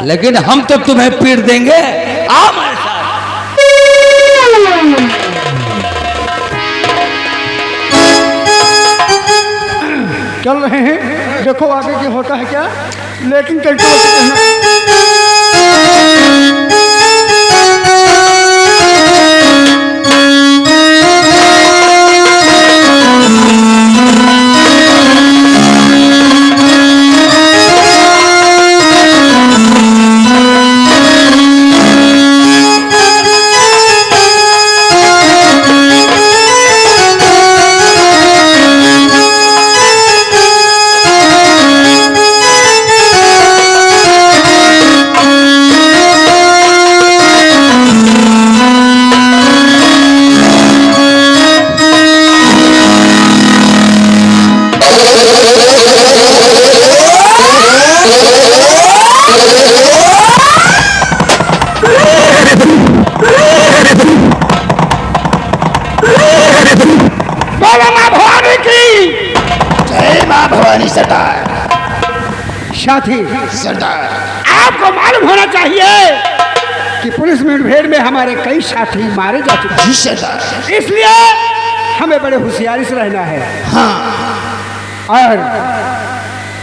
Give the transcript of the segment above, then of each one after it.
लेकिन हम तो तुम्हें पीट देंगे। आओ हमारे साथ। चल रहे हैं, देखो आगे क्या होता है क्या, लेकिन कहना साथी सरदार, आपको मालूम होना चाहिए कि पुलिस मुठभेड़ में हमारे कई साथी मारे जा चुके जी सरदार। हैं, इसलिए हमें बड़े होशियारी से रहना है। हाँ। और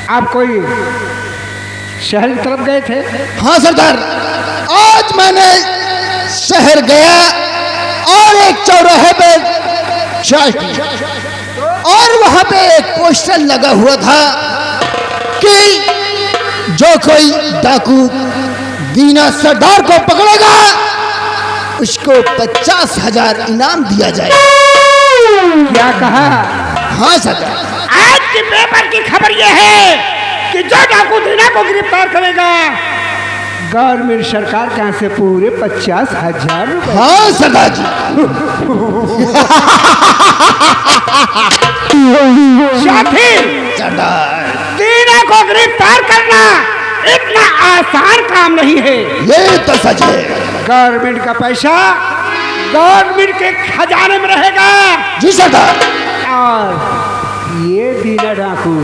आप कोई शहर की तरफ गए थे? हाँ सरदार, आज मैंने शहर गया और एक चौराहे पे चाय पी और वहां पे एक पोस्टर लगा हुआ था कि जो कोई डाकू दीना सरदार को पकड़ेगा उसको 50,000 इनाम दिया जाए। क्या कहा? हाँ सरदार। आज के पेपर की खबर यह है कि जो डाकू दीना को गिरफ्तार करेगा गवर्नमेंट सरकार के यहाँ से पूरे 50,000 रुपए। हाँ सरदार जी। साथी, सरदार, दीना को गिरफ्तार करना इतना आसान काम नहीं है। ये तो सच है। गवर्नमेंट का पैसा गवर्नमेंट के खजाने में रहेगा। जी सरदार। और ये दीना डाकू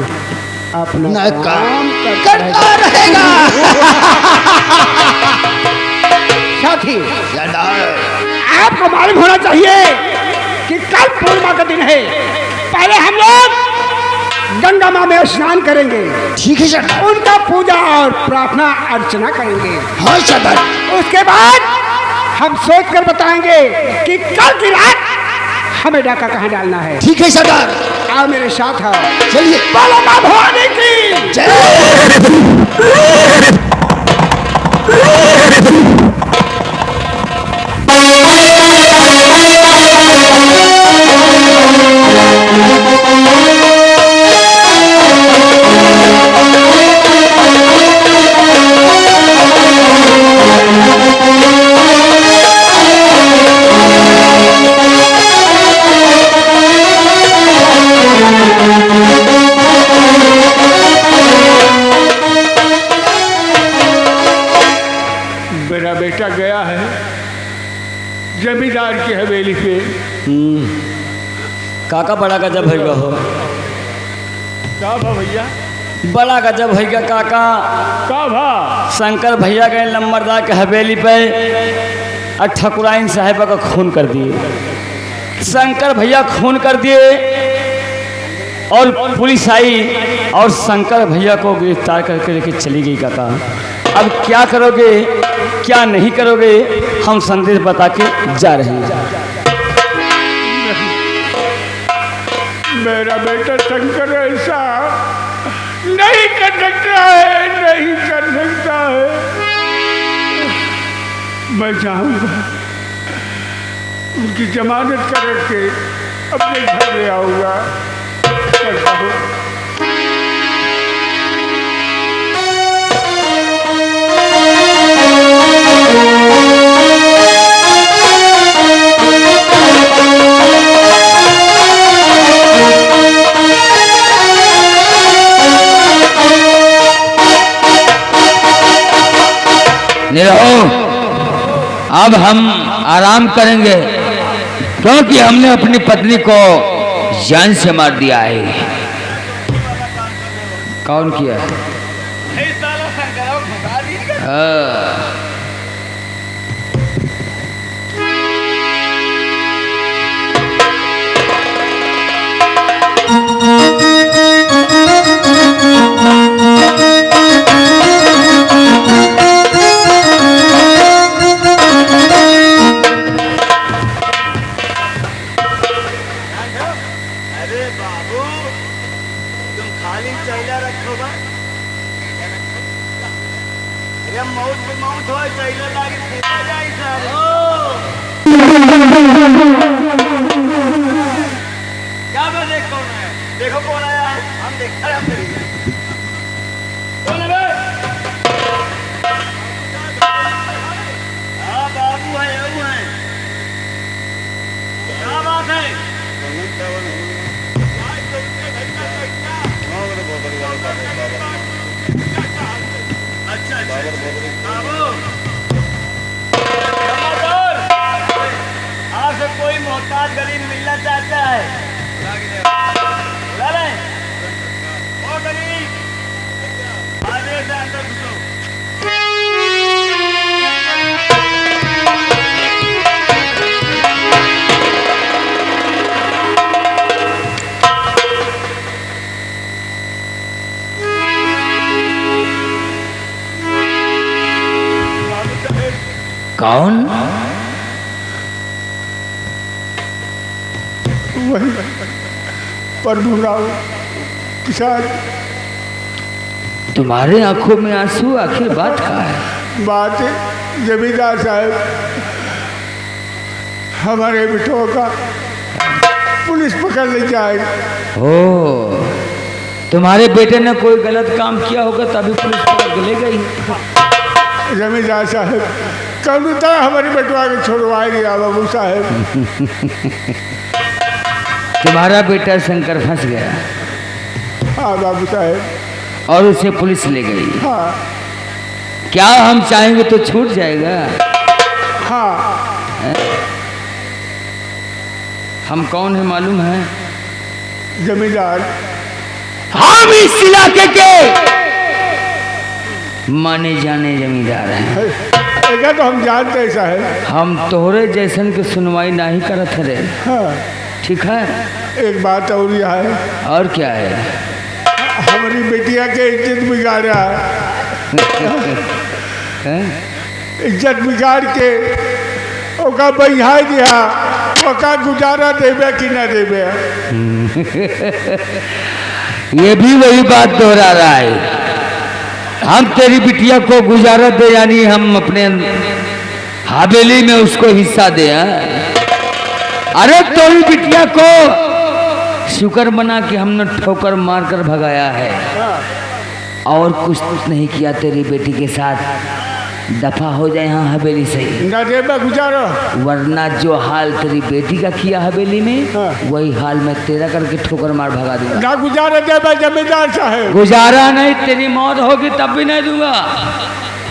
अपना काम करता रहेगा। साथी, सरदार, आपको मालूम होना चाहिए कि कल पूर्णिमा का दिन है। पहले हम लोग गंगा माँ में स्नान करेंगे। ठीक है सरदार। उनका पूजा और प्रार्थना अर्चना करेंगे। हाँ सरदार। उसके बाद हम सोच कर बताएंगे कि कल की रात हमें डाका कहाँ डालना है। ठीक है सरदार। आओ मेरे साथ आओ। चलिए। बोलो माँ भवानी की जय। मेरा बेटा गया है जमींदार की हवेली पे। काका बड़ा गजब है हो। का भा भैया? बड़ा गजब है काका। का भा? शंकर भैया गए लम्बरदार के हवेली पे और ठकुराइन साहिबा का खून कर दिए। शंकर भैया खून कर दिए और पुलिस आई और शंकर भैया को गिरफ्तार करके लेके चली गई काका। अब क्या करोगे क्या नहीं करोगे, हम संदेश बता के जा रहे हैं। मेरा बेटा शंकर ऐसा नहीं कर सकता है, नहीं कर सकता है। मैं जाऊंगा, उनकी जमानत करके अपने घर ले आऊंगा। करता हूँ। निरहो, अब हम आराम करेंगे क्योंकि हमने अपनी पत्नी को जान से मार दिया है। कौन किया? हाँ। अरे बाबू तुम खाली चैला रखो बा अरे मौत पे मौत हो चैला लागे फेंका जाए सारे क्या मैं देख कौन है देखो कौन आया है हम देख रहे हैं तेरी कौन है बे हाँ बाबू है वो है क्या बात है अच्छा बाबू आपसे कोई मोहताज गरीब मिलना चाहता है बुला रहे ओ गरीब आगे से अंदर घुसो कौन? वही प्रभुराव किसान। तुम्हारे आंखों में आंसू आखिर बात का है? बात जमींदार साहब हमारे बेटों का पुलिस पकड़ ले जाएगी। ओ, तुम्हारे बेटे ने कोई गलत काम किया होगा तभी पुलिस पकड़ के ले गई। जमींदार साहब कल तरह हमारे बेटवा के छोड़वाएंगे बाबू साहब। तुम्हारा बेटा शंकर फंस गया। हाँ बाबू साहब। और उसे पुलिस ले गई। हाँ। क्या हम चाहेंगे तो छूट जाएगा? हाँ। हम कौन है मालूम है? जमींदार। हम इस इलाके के माने जाने जमींदार हैं। ऐसा तो हम जानते हैं साहब। हम तोहरे जैसन के सुनवाई नहीं करत रे। हाँ। ठीक है। एक बात और यह है। और क्या है? हमारी बेटिया के इज्जत बिगाड़ा है? इज्जत बिगाड़ के ओका बहिहा दिया ओका गुजारा देवे कि न देवे। ये भी वही बात दोहरा रहा है। हम तेरी बिटिया को गुजारा दे यानी हम अपने हवेली में उसको हिस्सा दे। अरे तेरी बिटिया को शुक्र बना कि हमने ठोकर मारकर भगाया है और कुछ नहीं किया तेरी बेटी के साथ। दफा हो जाए यहाँ हवेली से न देवे गुजारा, वरना जो हाल तेरी बेटी का किया हवेली में वही हाल मैं तेरा करके ठोकर मार भगा दूंगा। ना गुजारा देवे जमींदार साहब। गुजारा नहीं, तेरी मौत होगी तब भी नहीं दूंगा।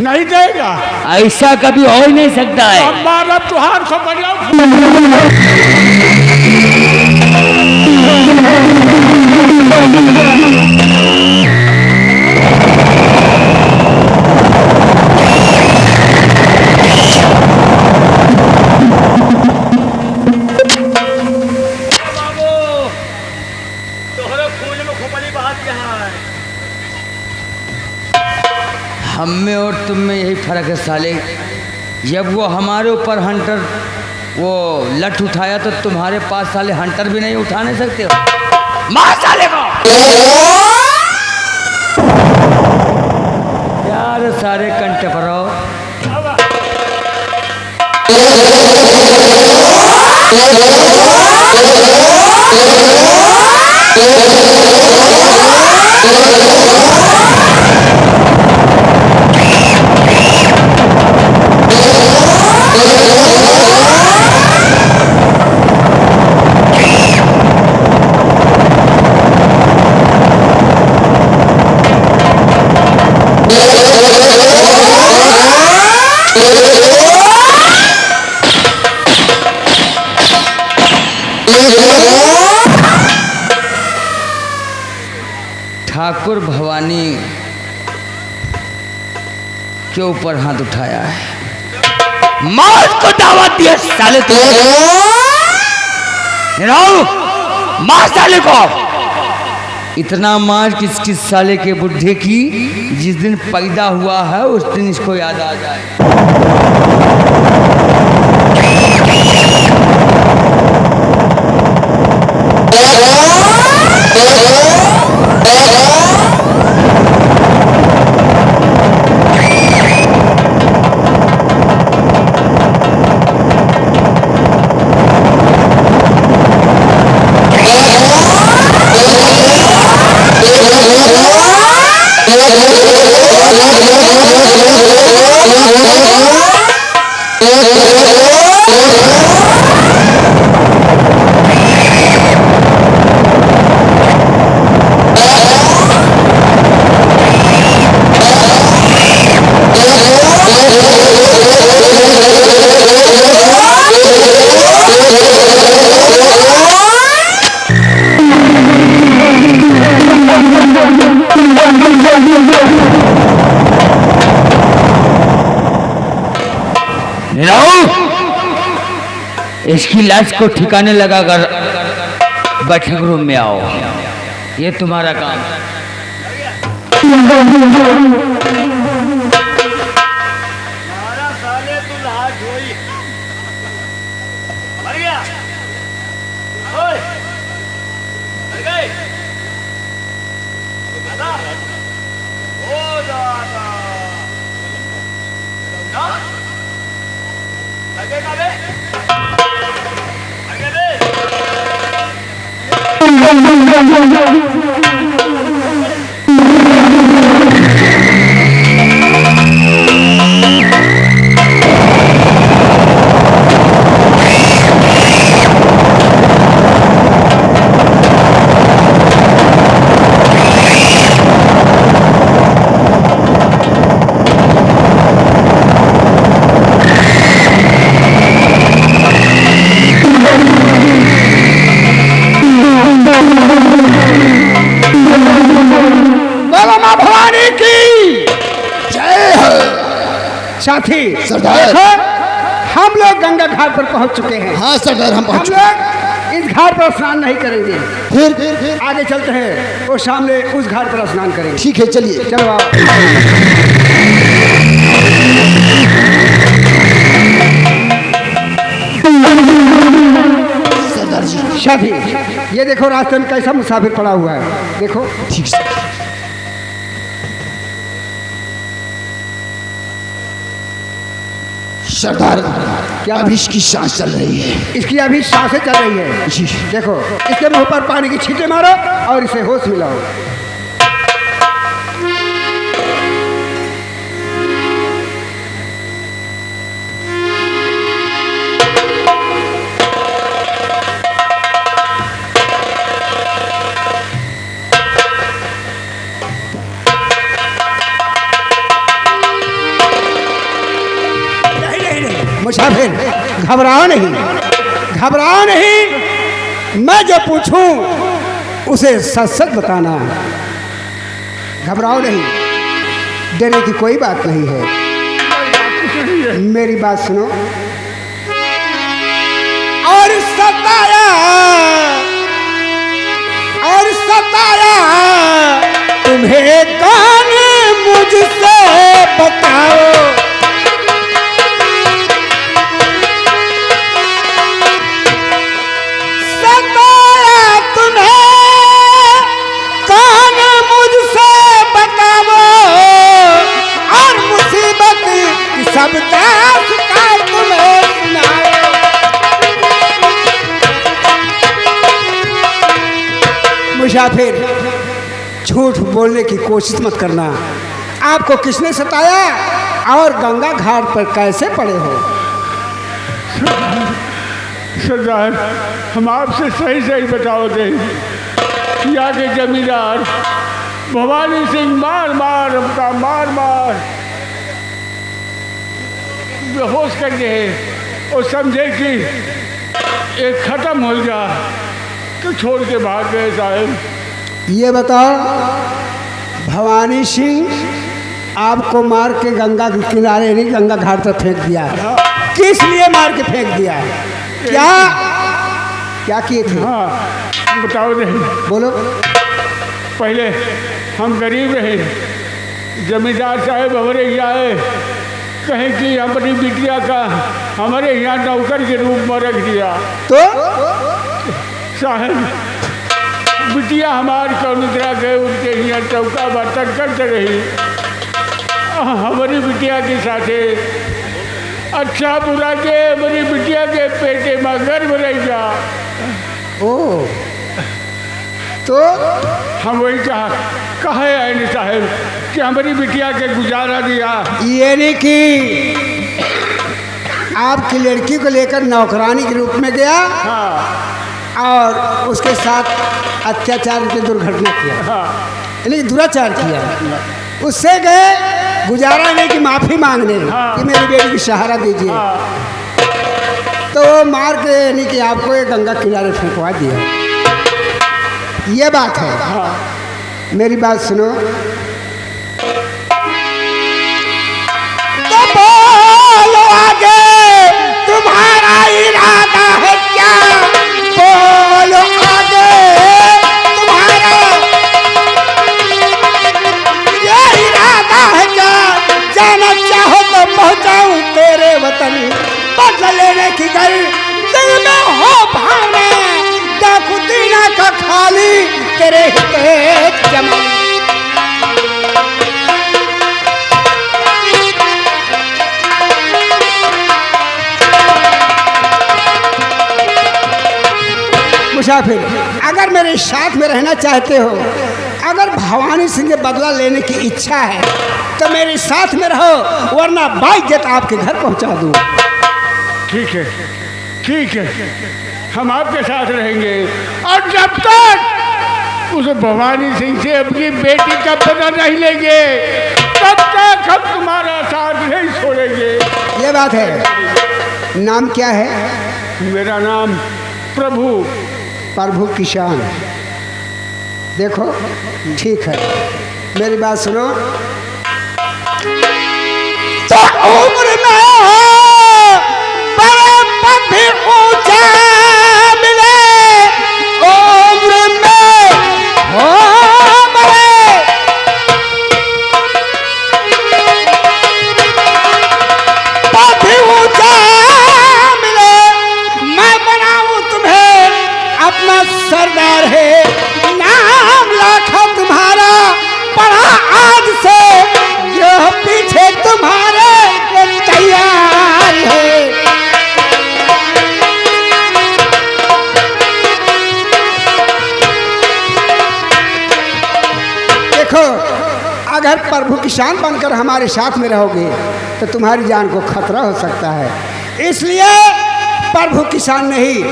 नहीं देगा? ऐसा कभी हो ही नहीं सकता है। हमारा तुहार को हम में और तुम में यही फर्क है साले। जब वो हमारे ऊपर हंटर वो लठ उठाया तो तुम्हारे पास साले हंटर भी नहीं उठा नहीं सकते हो। मार साले को। यार सारे कंटे पर हो। ठाकुर भवानी के ऊपर हाथ उठाया है। मौत को दावत दिया साले तू। मार साले को। इतना मार किस साले के बुढ़े की जिस दिन पैदा हुआ है उस दिन इसको याद आ जाए। इसकी लाश को ठिकाने लगाकर बैठक रूम में आओ, ये तुम्हारा काम है। साले तू नहा धोई मर गया। ओए मर गए दादा। ओ दादा ना लगेगा बे। साथी सरदार। देखो हम लोग गंगा घाट पर पहुंच चुके हैं। हाँ सरदार, हम पहुंच लोग इस घाट पर स्नान नहीं करेंगे, फिर आगे चलते हैं और सामने उस घाट पर स्नान करेंगे। ठीक है, चलिए। चलो आओ। सरदार जी। साथी ये देखो रास्ते में कैसा मुसाफिर पड़ा हुआ है, देखो। ठीक से। सरदार क्या अभी इसकी सांस चल रही है। इसकी अभी सांसें चल रही है। जी। देखो इसके मुंह पर पानी की छींटे मारो और इसे होश मिलाओ। मुसाफिर घबराओ नहीं, घबराओ नहीं, मैं जो पूछूं उसे सच सच बताना। घबराओ नहीं, डरने की कोई बात नहीं है। मेरी बात सुनो। और सताया तुम्हें कौन मुझसे बताओ। सब तुम्हें सुनाए। मुसाफिर झूठ बोलने की कोशिश मत करना। आपको किसने सताया और गंगा घाट पर कैसे पड़े हो? सरदार, हम आपसे सही सही बताओगे। यहाँ के जमींदार भवानी सिंह मार मार बेहोश कर दे और समझे कि एक ख़त्म हो गया तो छोड़ के भाग गए साहब। ये बताओ भवानी सिंह आपको मार के गंगा के किनारे नहीं गंगा घाट तक फेंक दिया। किस लिए मार के फेंक दिया? क्या क्या किए थे? हाँ बताओ रहे, बोलो। पहले हम गरीब रहे, जमींदार साहब हमारे यहाँ आए, कहें कि हमारी बिटिया का हमारे यहाँ नौकर के रूप में रख दिया। तो साहब बिटिया हमारी कौनिद्रा गए, उनके यहाँ चौका बर्तन करते रही। हमारी बिटिया के साथे अच्छा बुरा के हमारी बिटिया के पेटे में गर्भ रहेगा। ओ तो हम वही कहा है साहब कि हमारी बिटिया के गुजारा दिया। ये नहीं कि आपकी लड़की को लेकर नौकरानी के रूप में गया हाँ और उसके साथ अत्याचार की दुर्घटना किया, हाँ यानी दुराचार किया। उससे गए गुजारा नहीं कि माफ़ी मांगने कि मेरी बेटी की सहारा दीजिए, तो वो मार के यानी कि आपको एक गंगा किनारे फेंकवा दिया। ये बात है। मेरी बात सुनो। तो बोलो आगे तुम्हारा इरादा है क्या? बोलो आगे तुम्हारा ये इरादा है क्या? जाना चाहो तो पहुंचाऊं तेरे वतन, बदला लेने की गल दिल में हो भावना, डाकू दीना का खाली तेरे हित जमा। मुसाफिर, अगर मेरे साथ में रहना चाहते हो, अगर भवानी सिंह से बदला लेने की इच्छा है तो मेरे साथ में रहो, वरना बाइज्जत आपके घर पहुंचा दूँ। ठीक है, ठीक है, हम आपके साथ रहेंगे और जब तक उस भवानी सिंह से अपनी बेटी का पता नहीं लेंगे तब तक हम तुम्हारा साथ नहीं छोड़ेंगे। ये बात है। नाम क्या है? मेरा नाम प्रभु। प्रभु किसान। देखो ठीक है, मेरी बात सुनो। तो उम्र में बड़े पद भी ऊंचा मिले, उम्र में हो बड़े पद भी ऊंचा मिले, मैं बनाऊं तुम्हें अपना सरदार है, नाम लाखा तुम्हारा पढ़ा आज से, जो पीछे तुम्हारे तैयार है। देखो, अगर प्रभु किसान बनकर हमारे साथ में रहोगे तो तुम्हारी जान को खतरा हो सकता है, इसलिए प्रभु किसान नहीं,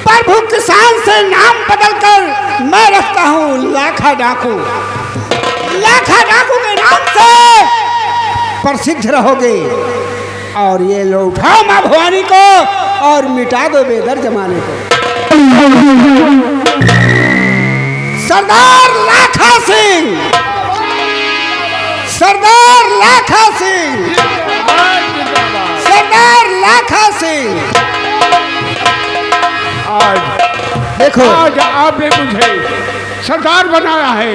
प्रभु किसान से नाम बदलकर मैं रखता हूँ लाखा डाकू। लाखा डाकू के नाम से प्रसिद्ध रहोगे। और ये लो उठाओ माँ भवानी को और मिटा दो बेदर जमाने को। सरदार लाखा सिंह, सरदार लाखा सिंह, सरदार लाखा सिंह। आज देखो, आज आपने मुझे सरदार बनाया है,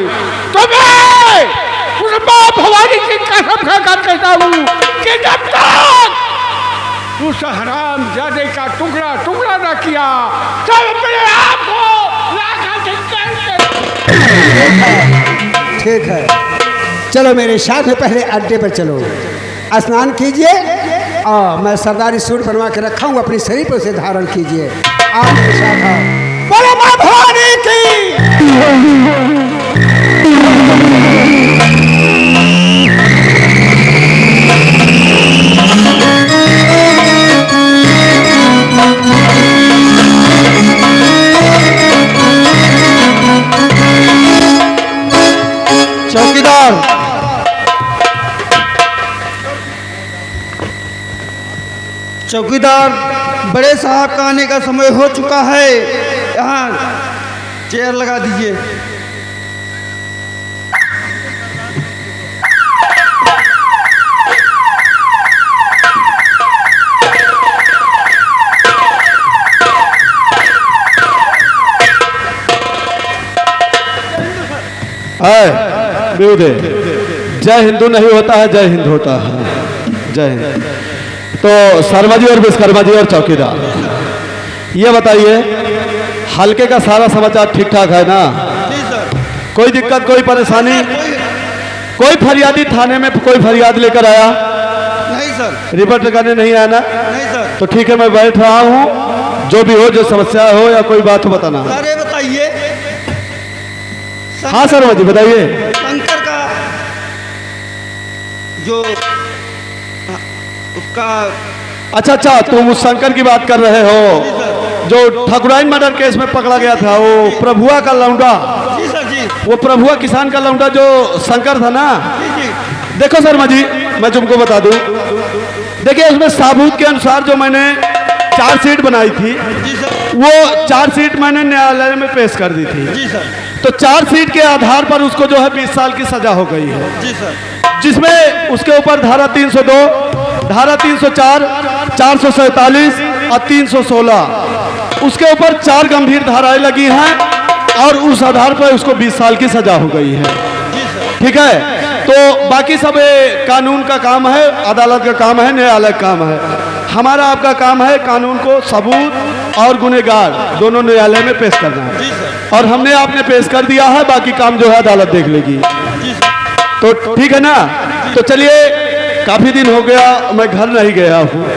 तो मैं उस माँ भवानी की कसम खाकर कहता हूँ कि जब तक उस हरामजादे का टुकड़ा टुकड़ा न किया तब अपने आप को लाखा सिंह ठीक है, चलो मेरे साथ में पहले अड्डे पर चलो, स्नान कीजिए और मैं सरदारी सूट बनवा के रखा हूँ, अपनी शरीर पर उसे धारण कीजिए। आप मेरे साथ आओ। बोलो माँ भवानी की। चौकीदार, चौकीदार, बड़े साहब का आने का समय हो चुका है, यहाँ चेयर लगा दीजिए। है विरोधे जय हिंदू नहीं होता है, जय हिंद होता है। जय हिंद। तो शर्मा जी और विश्वकर्मा जी और चौकीदार, ये बताइए हल्के का सारा समाचार ठीक ठाक है ना? कोई दिक्कत, कोई परेशानी? कोई फरियादी थाने में कोई फरियाद लेकर आया? नहीं सर। रिपोर्ट करने नहीं आया ना? नहीं सर। तो ठीक है, मैं बैठ रहा हूँ, जो भी हो, जो समस्या हो या कोई बात हो बताना। अरे बताइए। हाँ शर्मा जी बताइए। शंकर का जो उसका, अच्छा अच्छा, तुम उस शंकर की बात कर रहे हो जो ठाकुराइन मर्डर केस में पकड़ा गया था, वो प्रभुआ का लौंडा। जी सर जी। वो प्रभुआ किसान का लौंडा जो शंकर था ना? जी जी। देखो शर्मा जी, मैं तुमको बता दूं, देखिए उसमें साबूत के अनुसार जो मैंने चार्जशीट बनाई थी, जी सर। वो चार्जशीट मैंने न्यायालय में पेश कर दी थी। जी सर। तो चार्जशीट के आधार पर उसको जो है 20 साल की सजा हो गई है, जी सर। जिसमें उसके ऊपर धारा 302, धारा 304, 447 और 316 उसके ऊपर 4 गंभीर धाराएं लगी हैं और उस आधार पर उसको 20 साल की सजा हो गई है। ठीक है, तो बाकी सब कानून का काम है, अदालत का काम है, न्यायालय का काम है। हमारा आपका काम है कानून को सबूत और गुनहगार दोनों न्यायालय में पेश करना है, और हमने आपने पेश कर दिया है, बाकी काम जो है अदालत देख लेगी। तो ठीक है ना? तो चलिए, काफी दिन हो गया मैं घर नहीं गया हूँ,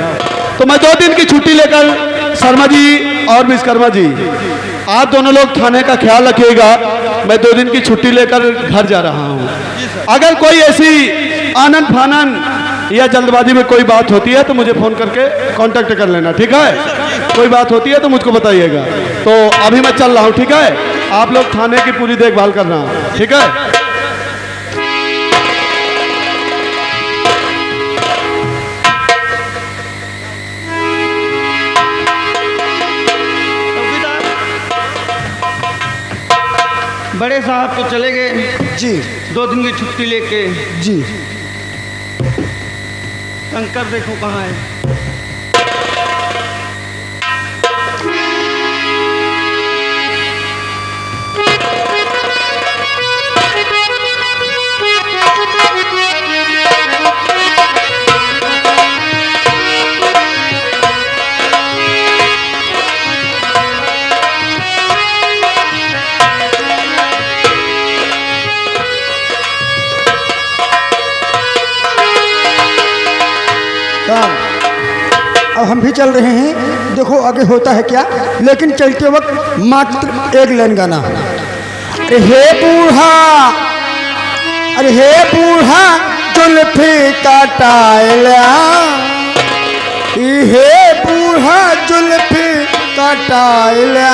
तो मैं 2 दिन की छुट्टी लेकर शर्मा जी और विश्वकर्मा जी, आप दोनों लोग थाने का ख्याल रखिएगा। मैं 2 दिन की छुट्टी लेकर घर जा रहा हूँ। अगर कोई ऐसी आनन फानन या जल्दबाजी में कोई बात होती है तो मुझे फोन करके कांटेक्ट कर लेना, ठीक है? कोई बात होती है तो मुझको बताइएगा। तो अभी मैं चल रहा हूँ, ठीक है? आप लोग थाने की पूरी देखभाल करना, ठीक है? बड़े साहब तो चले गए जी 2 दिन की छुट्टी लेके। जी। शंकर देखो कहाँ है। अब हम भी चल रहे हैं, देखो आगे होता है क्या। लेकिन चलते वक्त मात्र एक लाइन गाना। अरे हे बूढ़ा, अरे हे बूढ़ा जुल्फी कटाइला, हे बूढ़ा जुल्फी कटाइला,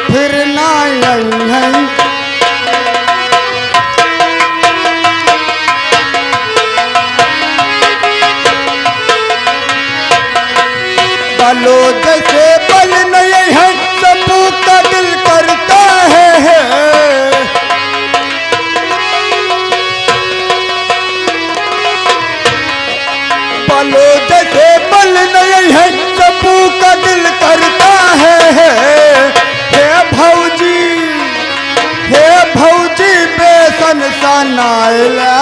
फिर ना आई है। बालो जैसे बल नहीं है, सबू का दिल करता है। बालो जैसे बल नहीं है, सबू का दिल करता है। हे भौजी, हे भौजी बेसन सा नाइला,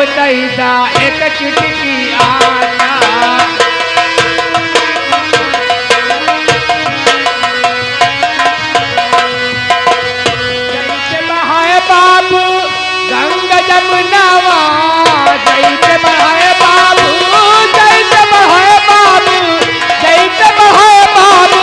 दैदा एक चुटकी आटा। जैसे बहाए बाबू गंगा जमुनावा, जैसे बहाए बाबू, जैसे बहाए बाबू, जैसे बहाए बाबू।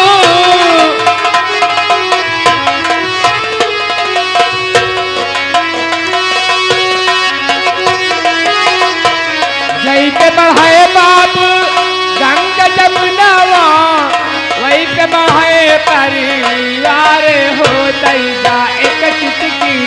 जैसे बढ़ाए बाबू गंगा जमुनावा, वैसे बढ़ाए परिवार हो दैदा एक चुटकी।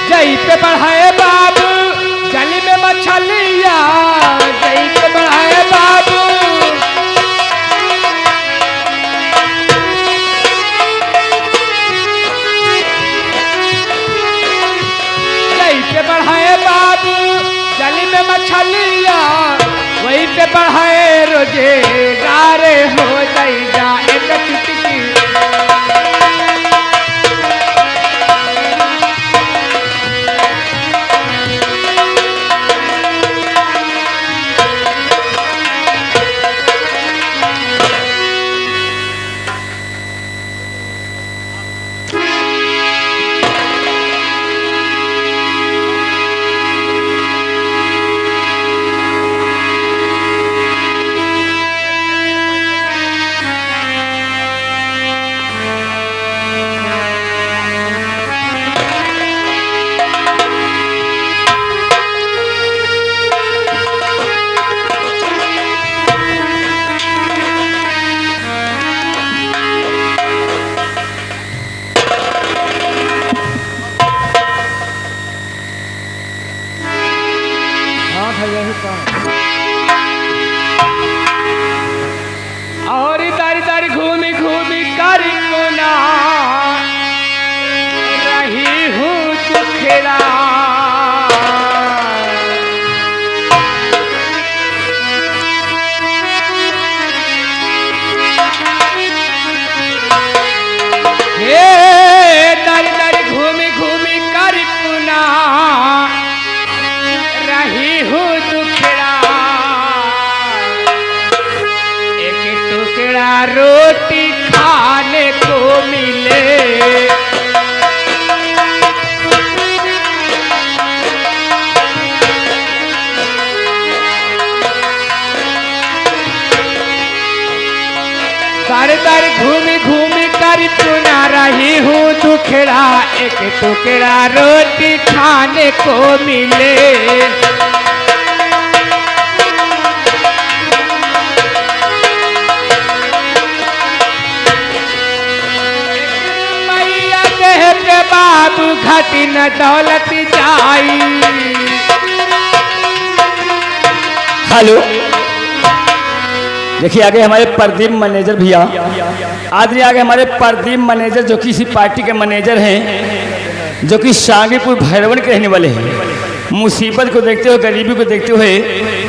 जैसे बढ़ाए बाबू जल में मछलिया, जैसे बढ़ाए बाबू। जैसे बढ़ाए बाबू जल में मछलिया, वैसे बढ़ाए रोजेगार हो दैदा एक चुटकी। और दारी दारी घूमी घूमी कर कोना रही हूँ दुखड़ा। हे दारी दारी घूमी घूमी कर कोना रही हूँ दुखड़ा। एक टुकड़ा रोटी खाने को मिले, सारे तारे घूमी घूमी कर चुना रही हूँ दुखड़ा। एक टुकड़ा रोटी खाने को मिले। मैया देह पे बाबू घटी न दौलत जाई। हेलो, देखिए आगे हमारे प्रदीप मैनेजर भैया, आदमी आगे हमारे प्रदीप मैनेजर जो किसी पार्टी के मैनेजर हैं, जो कि शांगीपुर भैरवन के रहने वाले हैं। मुसीबत को देखते हुए, गरीबी को देखते हुए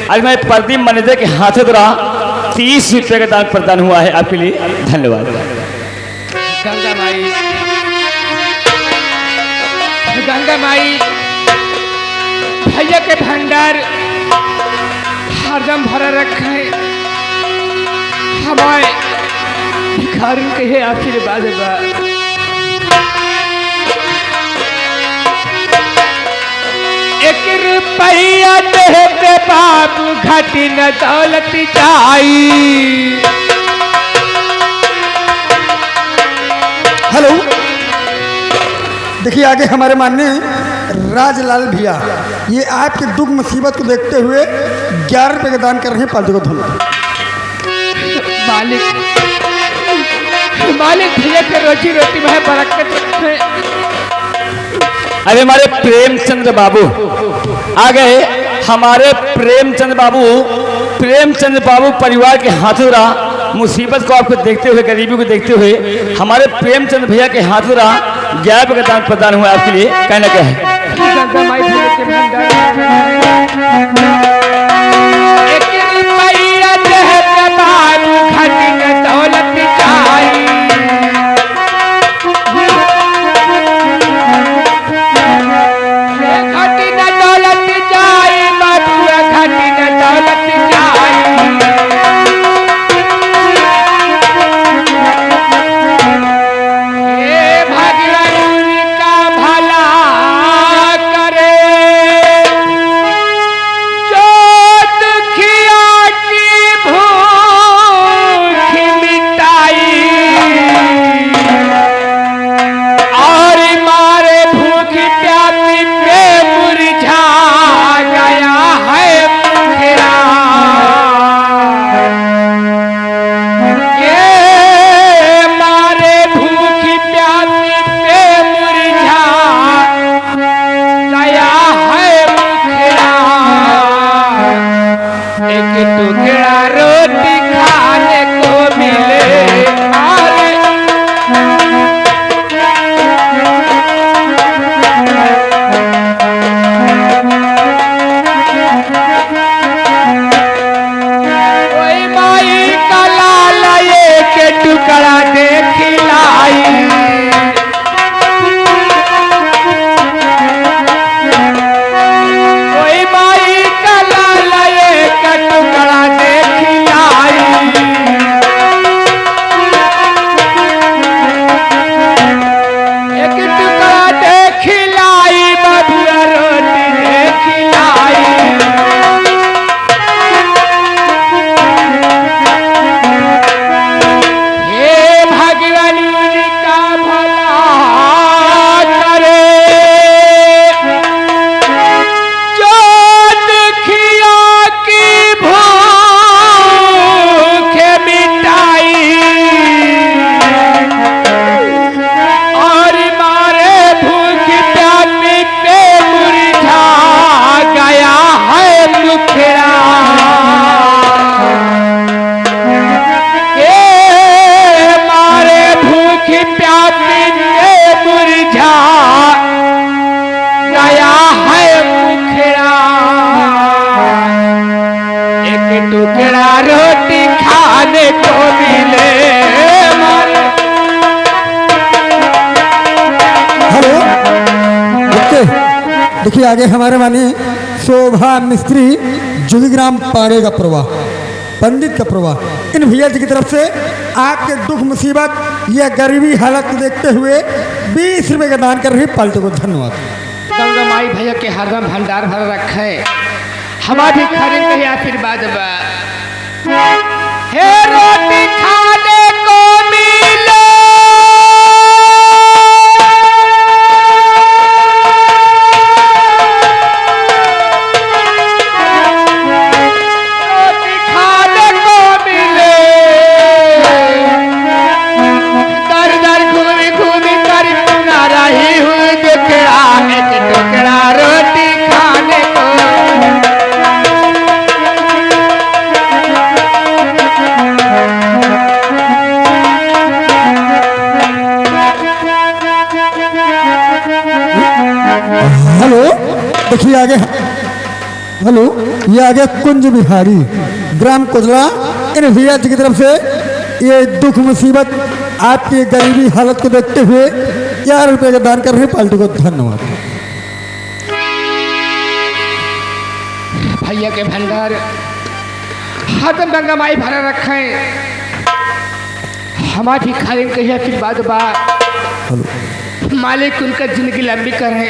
आज हमारे प्रदीप मैनेजर के हाथों द्वारा 30 रुपये का दान प्रदान हुआ है। आपके लिए धन्यवाद। गंगा माई, गंगा माई भैया के भंडार हरदम भरा रखे। हमारे भिखारी के है आशीर्वाद बा। एक रुपया देते बाबू घटी न दौलत जाई। हेलो, देखिए आगे हमारे माननीय राजलाल भैया, ये आपके दुख मुसीबत को देखते हुए 11 रुपये का दान कर रहे हैं। 5 को धन्यवाद। मालिक, मालिक भैया के रोजी रोटी में बरकत रखे। अरे हमारे प्रेमचंद्र बाबू आ गए। हमारे प्रेमचंद्र बाबू परिवार के हाथों रहा मुसीबत को आपको देखते हुए, गरीबी को देखते हुए हमारे प्रेमचंद्र भैया के हाथों रहा 11 रुपये का दान प्रदान हुआ। आपके लिए कहना क्या है? देखिए आगे हमारे माने शोभा मिस्त्री जुगीग्राम पाड़े का प्रवाह, पंडित का प्रवाह, इन भैया जी की तरफ से आपके दुख मुसीबत या गरीबी हालत को देखते हुए 20 रुपए का दान कर रही पार्टी को धन्यवाद। गंगा माई भैया के हरदम भंडार भर रखे, हमारी खरीद के आशीर्वाद बा। हे रोटी खाने को मिले, रोटी खाने को मिले, दर दर घूमी घूमी कर ना रही हूँ टुकड़ा, एक टुकड़ा रोटी खाने को। हेलो, देखिए आगे, हेलो, ये आगे कुंज बिहारी ग्राम कुजला, इन भैया जी की तरफ से ये दुख मुसीबत आपकी गरीबी हालत को देखते हुए 11 रुपए का दान कर रही पार्टी को धन्यवाद। भैया के भंडार हरदम गंगा माई भरा रखे, हमारी खालिन कही आशीर्वाद बा। मालिक उनका जिंदगी लंबी करे।